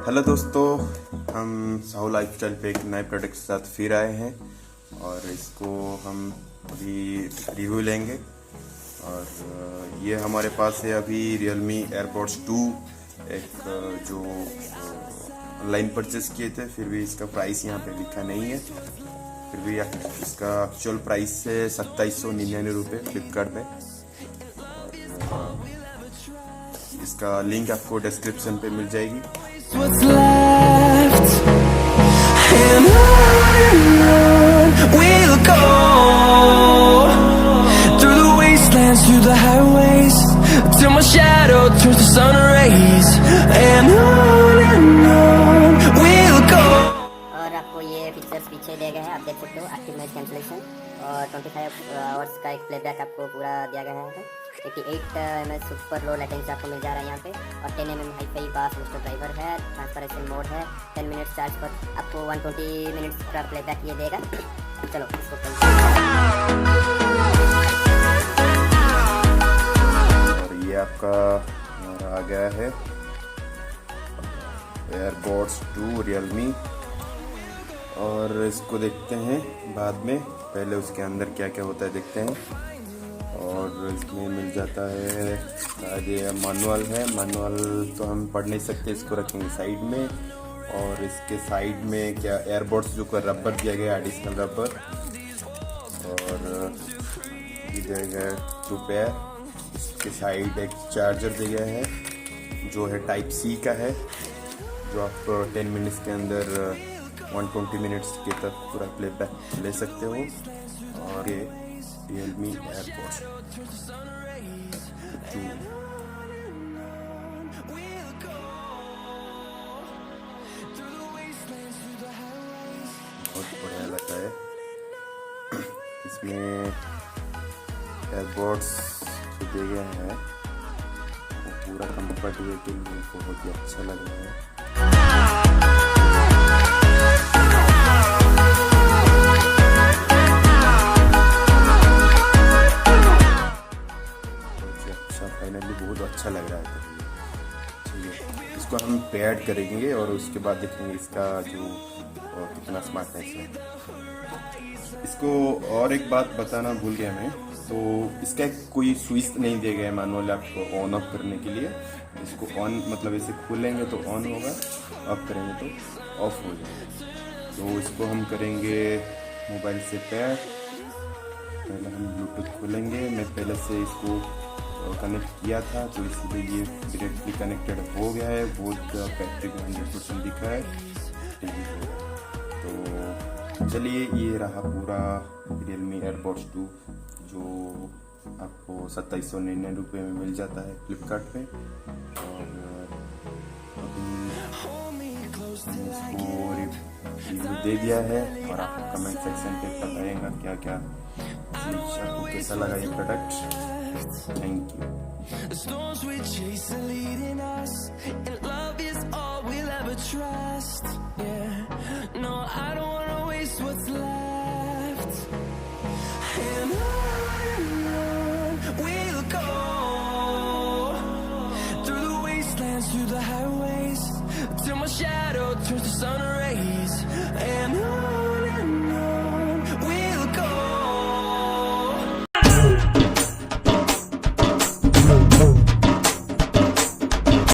Hello दोस्तों, हम Sahu lifestyle पे एक नए प्रोडक्ट के साथ फिर आए हैं और इसको हम अभी रिव्यू लेंगे। और ये हमारे पास है अभी Realme AirPods 2, एक जो ऑनलाइन परचेस किए थे। फिर भी इसका प्राइस यहाँ पे लिखा नहीं है, फिर भी इसका एक्चुअल प्राइस है 2799 रुपये फ्लिपकार्ट पे। इसका लिंक आपको डिस्क्रिप्शन पे मिल जाएगी। What's left, and on we'll go, through the wastelands, through the highways, till my shadow turns to sun rays, and on we'll go। और आपको ये फीचर्स पीछे दिए गए हैं, आप देख सकते हो। एक्टिव नॉइज कैंसलेशन और 25 आवर्स का एक प्लेबैक आपको पूरा दिया गया है। 88 mAh सुपर लो लेटेंसी आपको मिल जा रहा है यहाँ पे, और 10 mm हाई फाई बास बूस्टर ड्राइवर है। ट्रांसपरेशन मोड है। 10 मिनट्स चार्ज पर आपको 120 मिनट्स का प्लेबैक ये देगा। चलो इसको और ये आपका हमारा आ गया है AirPods 2 Realme। और इसको देखते हैं बाद में, पहले उसके अंदर क्या क्या होता है देखते हैं। और इसमें मिल जाता है ये मैनुअल है। मैनुअल तो हम पढ़ नहीं सकते, इसको रखेंगे साइड में। और इसके साइड में क्या एयरबड्स जो का रबर दिया गया, एडिशनल रबर। और इधर है 2 पेयर। इसके साइड एक चार्जर दिया गया है जो है टाइप C का है, जो आप 10 मिनट्स के अंदर 120 मिनट्स के तक पूरा प्लेबैक ले सकते हो। और ये Realme AirPods 2 बहुत बढ़िया लगता है। इसमें एयरबड्स जो दिए गए हैं वो पूरा कंफर्टेबल के लिए बहुत ही अच्छा लग रहा है। फाइनली बहुत अच्छा लग रहा है। ठीक है, इसको हम पेड करेंगे और उसके बाद देखेंगे इसका जो कितना स्मार्टनेस है। इसको और एक बात बताना भूल गया मैं, तो इसका कोई स्विच नहीं दिया गया है मैनुअली आपको ऑन ऑफ करने के लिए। इसको ऑन मतलब ऐसे खोलेंगे तो ऑन होगा, ऑफ करेंगे तो ऑफ हो जाएगा। तो इसको हम करेंगे मोबाइल से पेड। पहले हम ब्लूटूथ खोलेंगे। मैं पहले से इसको कनेक्ट किया था तो इसलिए ये डायरेक्टली कनेक्टेड हो गया है। बहुत बैटरी को 100% दिखा है। तो चलिए, ये रहा पूरा Realme AirPods 2 जो आपको 2799 रुपये में मिल जाता है फ्लिपकार्ट पे। और अभी इसको रिव्यू दे दिया है और आपको कमेंट सेक्शन पे बताएगा क्या क्या आपको कैसा लगा ये product. Thank you. The storms we chase are leading us, and love is all we'll ever trust. Yeah, no, I don't wanna waste what's left. And